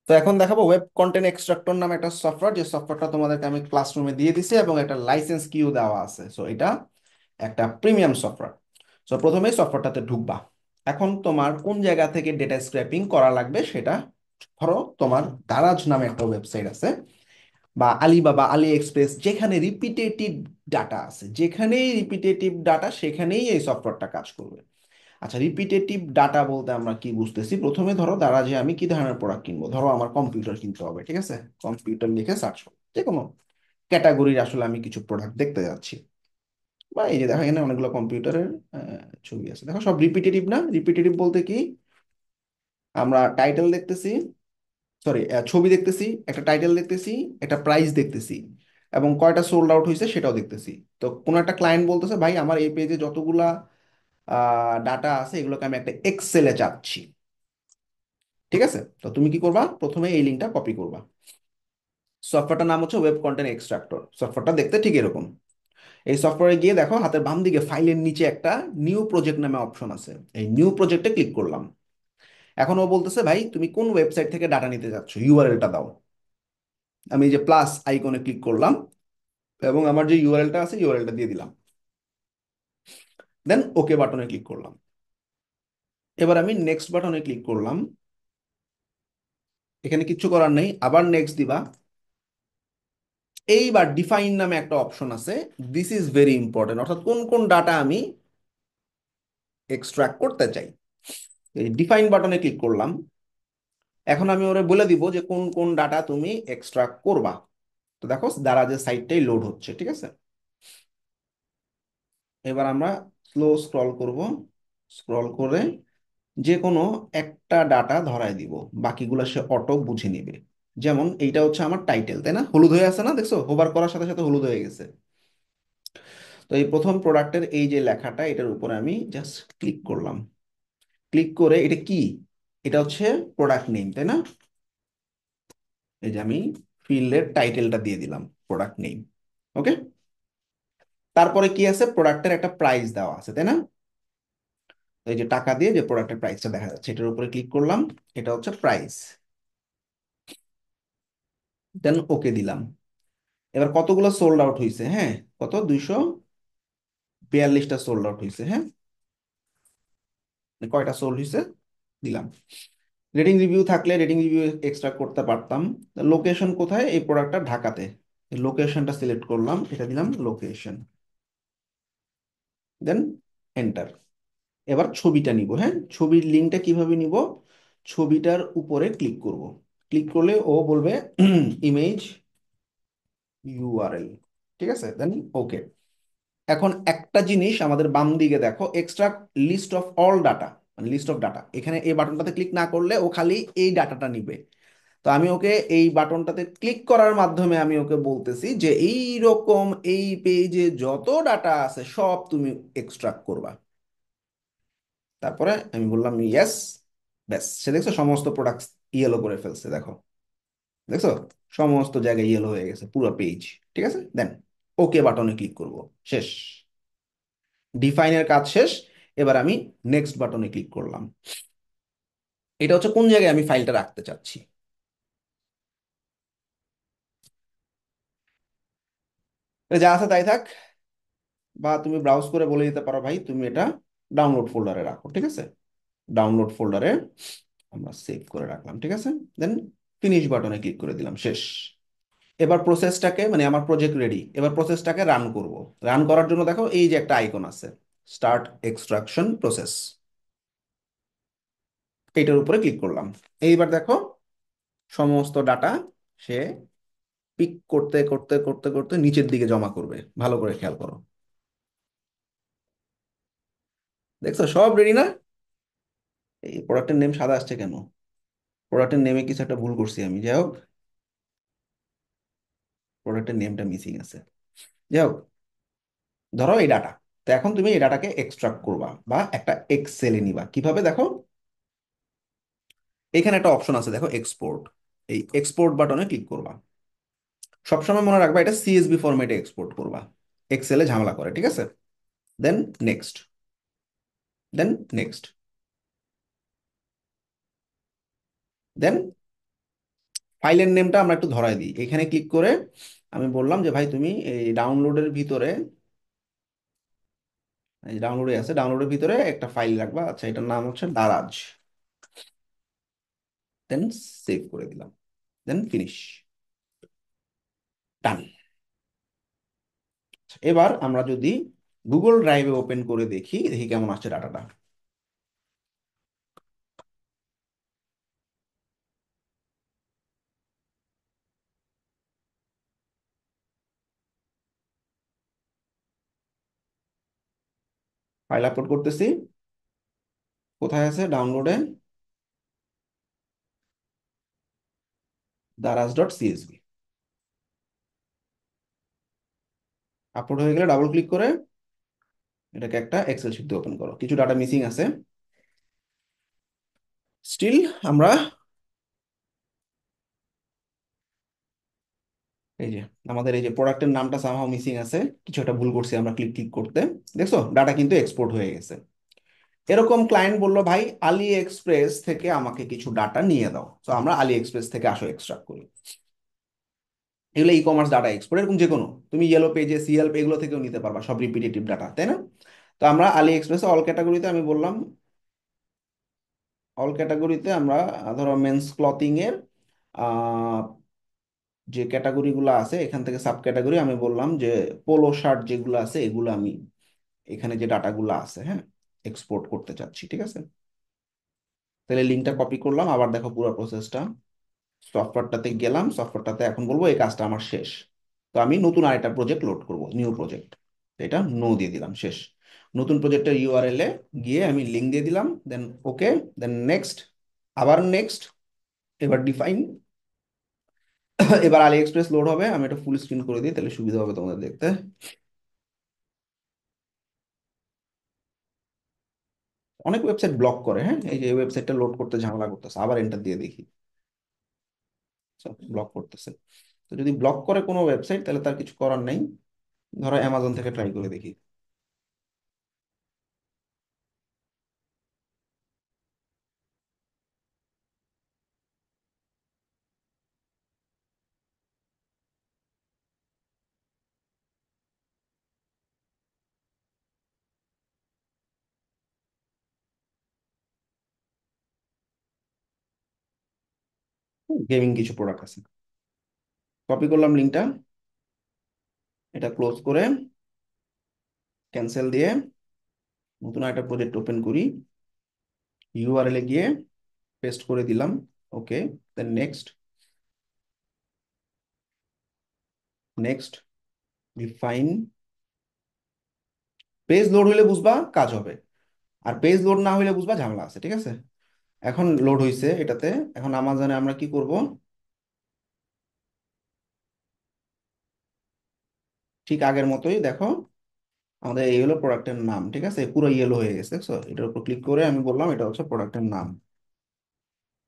তো এখন দেখাবো ওয়েব কন্টেন্ট এক্সট্রাক্টর নামে একটা সফটওয়্যার, যে সফটওয়্যারটা তোমাদেরকে আমি ক্লাসরুমে দিয়ে দিছি এবং একটা লাইসেন্স কিউ দেওয়া আছে। সো এটা একটা প্রিমিয়াম সফটওয়্যার। সো প্রথমেই সফটওয়্যারটাতে ঢুকবা। এখন তোমার কোন জায়গা থেকে ডেটা স্ক্র্যাপিং করা লাগবে সেটা, ধরো তোমার দারাজ নামে একটা ওয়েবসাইট আছে, বা আলিবাবা, আলি এক্সপ্রেস, যেখানে রিপিটেটিভ ডাটা আছে, যেখানেই রিপিটেটিভ ডাটা সেখানেই এই সফটওয়্যারটা কাজ করবে। আচ্ছা, রিপিটেটিভ ডাটা বলতে আমরা কি বুঝতেছি? প্রথমে ধরো দারাজে আমি কি ধরনের প্রোডাক্ট কিনবো, ধরো আমার কম্পিউটার কিনতে হবে, ঠিক আছে? কম্পিউটার লিখে সার্চ করো, যে কোনো ক্যাটাগরির আসলে আমি কিছু প্রোডাক্ট দেখতে যাচ্ছি। বা এই যে দেখো এখানে অনেকগুলো কম্পিউটারের ছবি আছে, দেখো সব রিপিটেটিভ না? রিপিটেটিভ বলতে কি, আমরা টাইটেল দেখতেছি, সরি ছবি দেখতেছি, একটা টাইটেল দেখতেছি, একটা প্রাইস দেখতেছি, এবং কয়টা সোল্ড আউট হয়েছে সেটাও দেখতেছি। তো কোনো একটা ক্লায়েন্ট বলতেছে, ভাই আমার এই পেজে যতগুলা ডাটা আছে এগুলোকে আমি একটা এক্সেলে চাচ্ছি। ঠিক আছে, তো তুমি কি করবা? প্রথমে এই লিঙ্কটা কপি করবা। সফটওয়্যারটার নাম হচ্ছে ওয়েব কন্টেন্ট এক্সট্রাক্টর। সফটওয়্যারটা দেখতে ঠিক এরকম। এই সফটওয়্যারে গিয়ে দেখো হাতের বাম দিকে ফাইলের নিচে একটা নিউ প্রজেক্ট নামে অপশন আছে, এই নিউ প্রজেক্টে ক্লিক করলাম। এখন ও বলতেছে, ভাই তুমি কোন ওয়েবসাইট থেকে ডাটা নিতে যাচ্ছ, ইউআরএলটা দাও। আমি এই যে প্লাস আইকনে ক্লিক করলাম এবং আমার যে ইউআরএলটা আছে ইউআরএলটা দিয়ে দিলাম। দেন ওকে বাটনে ক্লিক করলাম। এবার আমি নেক্সট বাটনে ক্লিক করলাম। এখানে কিচ্ছু করার নেই, আবার নেক্সট দিবা। এইবার ডিফাইন নামে একটা অপশন আছে। দিস ইজ ভেরি ইম্পর্টেন্ট, অর্থাৎ কোন কোন ডাটা আমি এক্সট্রাক্ট করতে চাই। এই ডিফাইন বাটনে ক্লিক করলাম। এখন আমি ওরে বলে দিব যে কোন কোন ডাটা তুমি এক্সট্রাক্ট করবা। তো দেখো দারাজের সাইটটাই লোড হচ্ছে, ঠিক আছে? এবার আমরা স্লো স্ক্রল করব। স্ক্রল করে যে কোনো একটা ডাটা ধরায় দিব, বাকিগুলো সে অটো বুঝে নিবে। যেমন এইটা হচ্ছে আমার টাইটেল, তাই না? হলুদ হয়ে আছে না, দেখছো? হোভার করার সাথে সাথে হলুদ হয়ে গেছে। তো এই প্রথম প্রোডাক্টের এই যে লেখাটা, এটার উপরে আমি জাস্ট ক্লিক করলাম। ক্লিক করে এটা কি, এটা হচ্ছে প্রোডাক্ট নেম, তাই না? এই যে আমি ফিল্ডের টাইটেলটা দিয়ে দিলাম প্রোডাক্ট নেম। ওকে, তারপরে কি আছে? প্রোডাক্টের একটা প্রাইস দেওয়া আছে, তাই না? তো এই যে টাকা দিয়ে যে প্রোডাক্টের প্রাইসটা দেখা যাচ্ছে, এটার উপরে ক্লিক করলাম। এটা হচ্ছে প্রাইস। দেন ওকে দিলাম। এবার কতগুলো সোল্ড আউট হয়েছে? হ্যাঁ, কত? 242টা সোল্ড আউট হয়েছে। হ্যাঁ, কয়টা সোল্ড হয়েছে দিলাম। রেটিং রিভিউ থাকলে রেটিং রিভিউ এক্সট্রা করতে পারতাম। লোকেশন কোথায়? এই প্রোডাক্টটা ঢাকাতে। লোকেশনটা সিলেক্ট করলাম, এটা দিলাম লোকেশন। দেন এন্টার। এবার ছবিটা নিব। হ্যাঁ, ছবির লিঙ্কটা কিভাবে নিব? ছবিটার উপরে ক্লিক করব। ক্লিক করলে ও বলবে ইমেজ ইউআরএল। ঠিক আছে, দেন ওকে। এখন একটা জিনিস আমাদের বাম দিকে দেখো, extra list of all data, মানে লিস্ট অফ ডাটা, এখানে এই বাটনটাতে ক্লিক না করলে ও খালি এই ডাটাটা নিবে। তো আমি ওকে এই বাটনটাতে ক্লিক করার মাধ্যমে আমি ওকে বলতেছি যে এই রকম এই পেজে যত ডাটা আছে সব তুমি এক্সট্রাক্ট করবা। তারপরে আমি বললাম ইয়েস। ব্যাস, সে দেখছো সমস্ত প্রোডাক্ট ইয়েলো করে ফেলছে, দেখো, দেখছো সমস্ত জায়গায় ইয়েলো হয়ে গেছে পুরো পেজ। ঠিক আছে, দেন ওকে বাটনে ক্লিক করব। শেষ, ডিফাইনের কাজ শেষ। এবার আমি নেক্সট বাটনে ক্লিক করলাম। এটা হচ্ছে কোন জায়গায় আমি ফাইলটা রাখতে চাচ্ছি। এটা যা আছে তাই থাক, বা তুমি ব্রাউজ করে বলে দিতে পারো, ভাই তুমি এটা ডাউনলোড ফোল্ডারে রাখো। ঠিক আছে, ডাউনলোড ফোল্ডারে আমরা সেভ করে রাখলাম। ঠিক আছে, দেন ফিনিশ বাটনে ক্লিক করে দিলাম। শেষ। এবার প্রসেসটাকে, মানে আমার প্রজেক্ট রেডি, এবার প্রসেসটাকে রান করব। রান করার জন্য দেখো এই যে একটা আইকন আছে, স্টার্ট এক্সট্রাকশন প্রসেস, এইটার উপরে ক্লিক করলাম। এইবার দেখো সমস্ত ডাটা সে পিক করতে করতে করতে করতে নিচের দিকে জমা করবে। ভালো করে খেয়াল করো, দেখছো সব রেডি না? এই প্রোডাক্টের নেম সাদা আসছে কেন? প্রোডাক্টের নেমে কিছু একটা ভুল করছি আমি, যাই হোক, প্রোডাক্টের নেমটা মিসিং আছে। যাই হোক, ধরো এই ডাটা, তো এখন তুমি এই ডাটাকে এক্সট্রাক্ট করবা বা একটা এক্সেলে নিবা। কিভাবে দেখো, এখানে একটা অপশন আছে দেখো, এক্সপোর্ট। এই এক্সপোর্ট বাটনে ক্লিক করবা। সবসময় মনে রাখবা এটা সিএসভি ফরম্যাটে এক্সপোর্ট করবা, এক্সেলে ঝামেলা করে। ঠিক আছে, দেন নেক্সট, দেন নেক্সট, দেন ফাইলের নেমটা আমরা একটু ধরাই দিই, এখানে ক্লিক করে আমি বললাম যে ভাই তুমি এই ডাউনলোডের ভিতরে, এই ডাউনলোডে আছে, ডাউনলোডের ভিতরে একটা ফাইল রাখবা, আচ্ছা এটার নাম হচ্ছে দারাজ, দেন সেভ করে দিলাম, দেন ফিনিশ, ডান। এবার আমরা যদি গুগল ড্রাইভে ওপেন করে দেখি, দেখি কেমন আসছে ডাটাটা। ফাইল আপলোড করতেছি, কোথায় আছে ডাউনলোডে, দারাজ ডট সিএসভি। আপলোড হয়ে গেলে ডাবল ক্লিক করে এটাকে একটা এক্সেল শিট দিয়ে ওপেন করো, কিছু ডাটা মিসিং আছে স্টিল। আমরা এই যে আমাদের এই যে প্রোডাক্টের নামটা সামহাও মিসিং আছে, কিছু একটা ভুল করছি আমরা ক্লিক ক্লিক করতে, দেখছো ডাটা কিন্তু এক্সপোর্ট হয়ে গেছে। এরকম ক্লায়েন্ট বললো ভাই আলি এক্সপ্রেস থেকে আমাকে কিছু ডাটা নিয়ে দাও, তো আমরা আলি এক্সপ্রেস থেকে আসো এক্সট্রাক্ট করি। এগুলো ই কমার্স ডাটা এক্সপোর্ট, এরকম যে কোনো তুমি ইয়েলো পেজে সিএলপি এগুলো থেকেও নিতে পারবা, সব রিপিটেটিভ ডাটা, তাই না? তো আমরা আলি এক্সপ্রেসে অল ক্যাটাগরিতে আমি বললাম, অল ক্যাটাগরিতে আমরা ধরো মেন্স ক্লথিং এর আহ, যে ক্যাটাগরিগুলো আছে এখান থেকে সাব ক্যাটাগরি আমি বললাম যে পোলো শার্ট যেগুলো আছে এগুলো আমি এখানে যে ডাটাগুলো আছে, হ্যাঁ, এক্সপোর্ট করতে চাচ্ছি, ঠিক আছে? তাহলে লিঙ্কটা কপি করলাম, আবার দেখো পুরো প্রসেসটা, সফটওয়্যারটাতে গেলাম, সফটওয়্যারটাতে এখন বলবো এই কাজটা আমার শেষ। তো আমি নতুন আরেকটা প্রজেক্ট লোড করব, নিউ প্রজেক্ট, এটা নো দিয়ে দিলাম, শেষ। নতুন প্রজেক্টের ইউআরএল এ গিয়ে আমি লিঙ্ক দিয়ে দিলাম, দেন ওকে, দেন নেক্সট, আবার নেক্সট, এবার ডিফাইন। এবার আলি এক্সপ্রেস লোড হবে, আমি এটা ফুল স্ক্রিন করে দিই তাহলে সুবিধা হবে তোমাদের দেখতে। অনেক ওয়েবসাইট ব্লক করে, হ্যাঁ, এই যে ওয়েবসাইটটা লোড করতে ঝামেলা করতেছে, আবার এন্টার দিয়ে দেখি, ব্লক করতেছে। তো যদি ব্লক করে কোনো ওয়েবসাইট তাহলে তার কিছু করার নেই, ধরো অ্যামাজন থেকে ট্রাই করে দেখি। গেমিং কিছু প্রোডাক্ট আছে, কপি করলাম লিঙ্কটা, এটা ক্লোজ করে ক্যান্সেল দিয়ে নতুন একটা প্রজেক্ট ওপেন করি, ইউআরএল এ গিয়ে পেস্ট করে দিলাম, okay, then next, next, define. Page load হইলে বুঝবা কাজ হবে, আর পেজ লোড না হইলে বুঝবা ঝামেলা আছে, ঠিক আছে? এখন লোড হইছে এটাতে, এখন আমাজনে আমরা কি করব, ঠিক আগের মতোই দেখো, আমাদের এই হলো প্রোডাক্টের নাম, ঠিক আছে, পুরো ইয়েলো হয়ে গেছে, দেখছো? এটার উপর ক্লিক করে আমি বললাম এটা হচ্ছে প্রোডাক্টের নাম,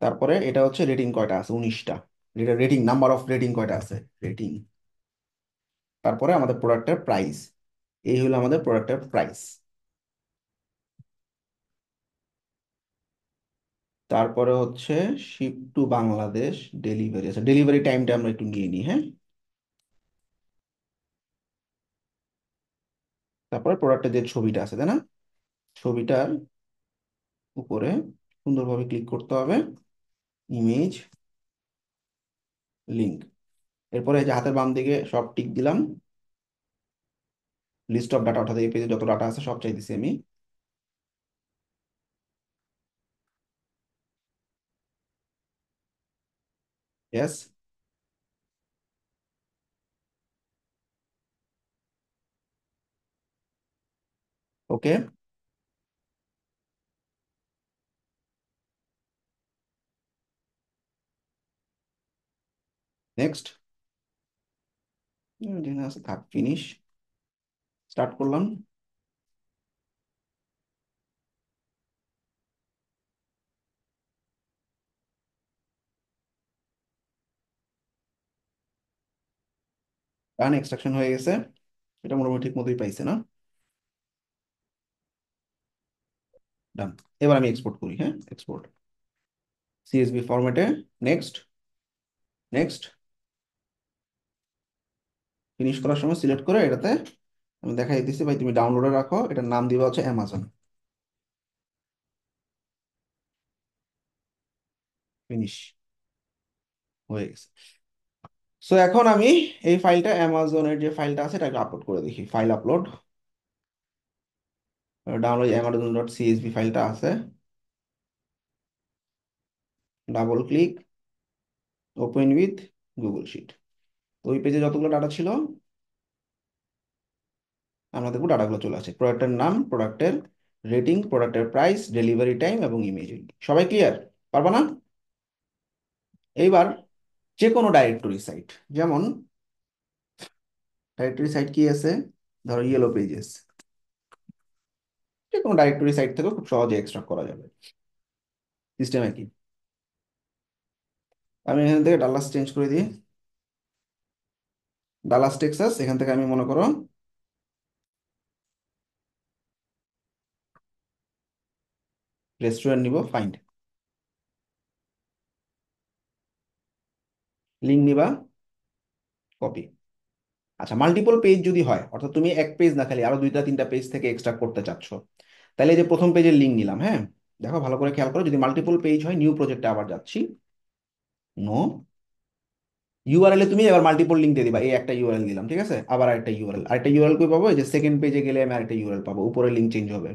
তারপরে এটা হচ্ছে রেটিং কয়টা আছে, 19টা, এটা রেটিং, নাম্বার অফ রেটিং কয়টা আছে, রেটিং, তারপরে আমাদের প্রোডাক্টের প্রাইস, এই হলো আমাদের প্রোডাক্টের প্রাইস। তারপরে হচ্ছে শিপ টু বাংলাদেশ, ডেলিভারি আছে, ডেলিভারি টাইমটা আমরা একটু নিয়ে নিই, হ্যাঁ। তারপরে প্রোডাক্টের যে ছবিটা আছে, তাই না, ছবিটার উপরে সুন্দরভাবে ক্লিক করতে হবে, ইমেজ, লিঙ্ক, এরপরে এই যে হাতের বাম দিকে সব টিক দিলাম, লিস্ট অফ ডাটা, অর্থাৎ এই পেজে যত ডাটা আছে সব চাইতেছি আমি, ইয়েস, ওকে, নেক্সট, আছে থাক, ফিনিশ, স্টার্ট করলাম, ডান, এক্সট্রাকশন হয়ে গেছে, এটা মোটামুটি ঠিক মতোই পাইছে না, ডান। এবার আমি এক্সপোর্ট করি, হ্যাঁ, এক্সপোর্ট সিএসভি ফরম্যাটে, নেক্সট, নেক্সট। ফিনিশ করার সময় সিলেক্ট করে এটাতে আমি দেখাই দিতেছি ভাই, তুমি ডাউনলোডে রাখো, এটার নাম দিবা হচ্ছে অ্যামাজন। ফিনিশ হয়ে গেছে। সো এখন আমি এই ফাইলটা, অ্যামাজনের যে ফাইলটা আছে এটাকে আপলোড করে দেখি। File upload, download Amazon dot CSV ফাইলটা আছে। Double click, open with Google sheet. ওই পেজে যতগুলো ডাটা ছিল আমরা দেখবো ডাটাগুলো চলে আসে। প্রোডাক্টের নাম, প্রোডাক্টের রেটিং, প্রোডাক্টের প্রাইস, ডেলিভারি টাইম এবং ইমেজ। সবাই ক্লিয়ার? পারবা না? এইবার যে কোনো ডাইরেক্টরি সাইট, যেমন ডাইরেক্টরি সাইট কি আছে, ধরো ইয়েলো পেজেস, যে কোনো ডাইরেক্টরি সাইট থেকে খুব সহজে এক্সট্রাক্ট করা যাবে। সিস্টেমে কি, আমি এখান থেকে ডালাস চেঞ্জ করে দিই, ডালাস টেক্সাস। এখান থেকে আমি মনে করো রেস্টুরেন্ট নিব, ফাইন্ড। লিঙ্ক নিবা, কপি। আচ্ছা, মাল্টিপল পেজ যদি হয়, অর্থাৎ তুমি এক পেজ না খালি আরো দুইটা তিনটা পেজ থেকে এক্সট্রাক্ট করতে চাচ্ছ, তাহলে এই যে প্রথম পেজের লিঙ্ক নিলাম, হ্যাঁ, দেখো ভালো করে খেয়াল করো, যদি মাল্টিপল পেজ হয় নিউ প্রজেক্টে আবার যাচ্ছি, নো, ইউআরএল এ তুমি এবার মাল্টিপল লিঙ্ক দিয়ে দিবা। এই একটা ইউআরএল দিলাম, ঠিক আছে, আবার আরেকটা ইউআরএল কই পাবো, এই যে সেকেন্ড পেজে গেলে আমি আরেকটা ইউআরএল পাবো, উপরে লিঙ্ক চেঞ্জ হবে,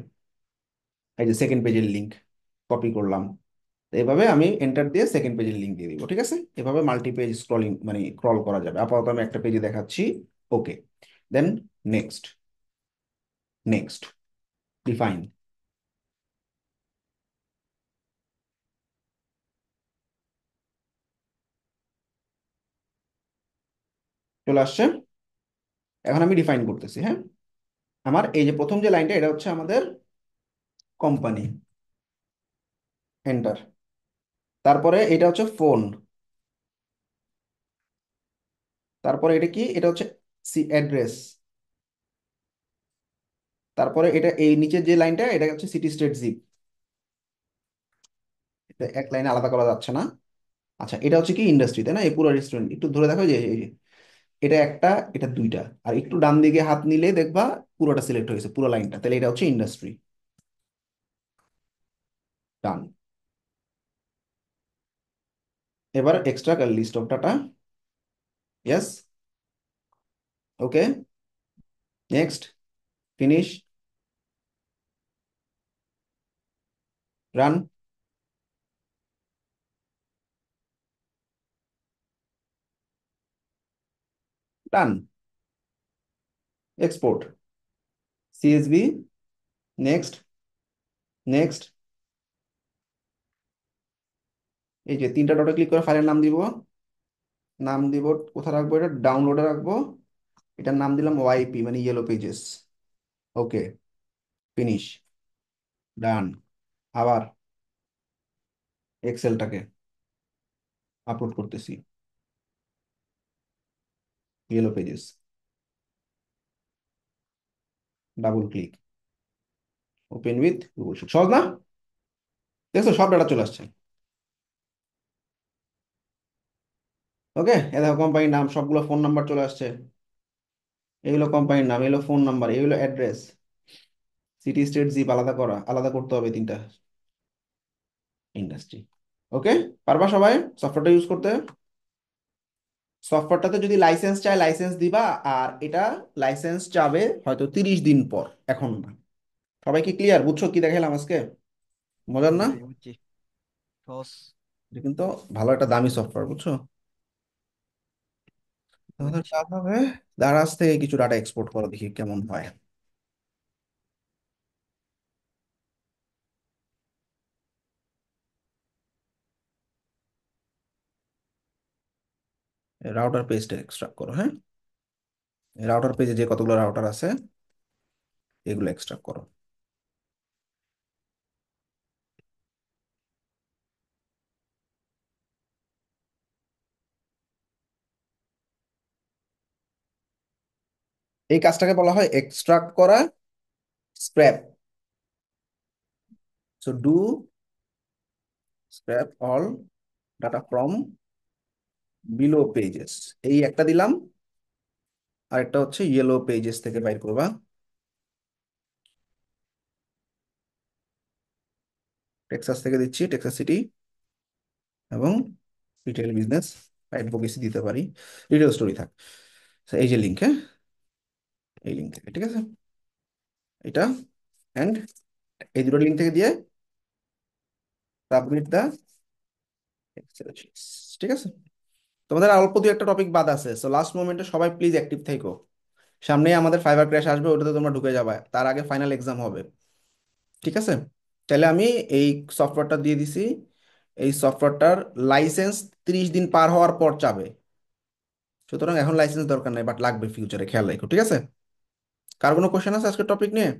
এই যে সেকেন্ড পেজের লিঙ্ক কপি করলাম। তো এভাবে আমি এন্টার দিয়ে সেকেন্ড পেজের লিঙ্ক দিয়ে দিব, ঠিক আছে। এভাবে মাল্টি পেজ স্ক্রলিং মানে ক্রল করা যাবে। আপাতত আমি একটা পেজে দেখাচ্ছি, okay. Then next, next, define. চলে আসছে। এখন আমি ডিফাইন করতেছি, হ্যাঁ। আমার এই যে প্রথম যে লাইনটা, এটা হচ্ছে আমাদের কোম্পানি, এন্টার। তারপরে এটা হচ্ছে ফোন, তারপরে এটা কি, এটা হচ্ছে সি অ্যাড্রেস। তারপরে এটা এই নিচের যে লাইনটা, এটা হচ্ছে সিটি স্টেট জিপ। এটা এক লাইনে আলাদা করা যাচ্ছে না। আচ্ছা, এটা হচ্ছে কি ইন্ডাস্ট্রি, তাই না? এই পুরো রেস্টুরেন্ট একটু ধরে দেখো, যে এই যে এটা একটা, এটা দুইটা, আর একটু ডান দিকে হাত নিলে দেখবা পুরোটা সিলেক্ট হয়েছে, পুরো লাইনটা। তাহলে এটা হচ্ছে ইন্ডাস্ট্রি। ডান। এবার extra list of data, yes, okay, next, finish, run, done, export, CSV, next, next. এই যে তিনটা ডটে ক্লিক করে ফাইলের নাম দিব, নাম দিব কোথায় রাখবো, এটা ডাউনলোডে রাখবো। এটার নাম দিলাম ওয়াইপি মানে yellow pages, okay, finish, done. আবার এক্সেলটাকে আপলোড করতেছি, yellow pages, double click, open with Google sheet. সহজ না? দেখছো সব ডাটা চলে আসছে। ওকে, এ দেখো কোম্পানির নাম, সবগুলো ফোন নাম্বার চলে আসছে। এগুলো কোম্পানির নাম, এগুলো ফোন নাম্বার, এগুলো অ্যাড্রেস, সিটি স্টেট জিপ আলাদা করা, আলাদা করতে হবে তিনটা, ইন্ডাস্ট্রি। ওকে, পারবা সবাই সফটওয়্যারটা ইউজ করতে? সফটওয়্যারটাতে যদি লাইসেন্স চায় লাইসেন্স দিবা, আর এটা লাইসেন্স চাবে হয়তো 30 দিন পর, এখন না। সবাই কি ক্লিয়ার? বুঝছো কি দেখালাম আজকে? মজার জি না? ভাই, বুঝছি। সহজ। এটা কিন্তু ভালো একটা দামি সফটওয়্যার, বুঝছো। আমাদের বুঝছি। কাজ হবে দারাজ থেকে কিছু ডাটা এক্সপোর্ট করা, দেখি কেমন হয়। রাউটার পেজটা এক্সট্রাক্ট করো, হ্যাঁ। রাউটার পেজে যে কতগুলো রাউটার আছে এগুলো এক্সট্রাক্ট করো। এই কাজটাকে বলা হয় এক্সট্রাক্ট করা, scrap. So do scrap all data from below pages, এই একটা দিলাম। আর একটা হচ্ছে ইয়েলো পেজেস থেকে বাইর করবা। টেক্সাস থেকে দিচ্ছি, টেক্সাস সিটি। এবং রিটেল বিজনেস অ্যাডভোকেসি দিতে পারি, রিটেল স্টোরি থাক। So, এই যে লিঙ্ক, হ্যাঁ, এই লিঙ্ক থেকে, ঠিক আছে, এটা অ্যান্ড এই দুটো লিঙ্ক থেকে দিয়ে সাবমিট দা এক্সেল শিটস। ঠিক আছে, তোমাদের আর অল্প দু একটা টপিক বাদ আছে, সো লাস্ট মোমেন্টে সবাই প্লিজ অ্যাক্টিভ থেকো। সামনেই আমাদের ফাইবার ক্র্যাশ আসবে, ওটাতে তোমরা ঢুকে যাবে, তার আগে ফাইনাল এক্সাম হবে। ঠিক আছে, তাহলে আমি এই সফটওয়্যারটা দিয়ে দিছি। এই সফটওয়্যারটার লাইসেন্স 30 দিন পার হওয়ার পর চাবে, সুতরাং এখন লাইসেন্স দরকার নাই, বাট লাগবে ফিউচারে, খেয়াল রাখো। ঠিক আছে, কার কোনো কোশ্চেন আছে আজকের টপিক নিয়ে?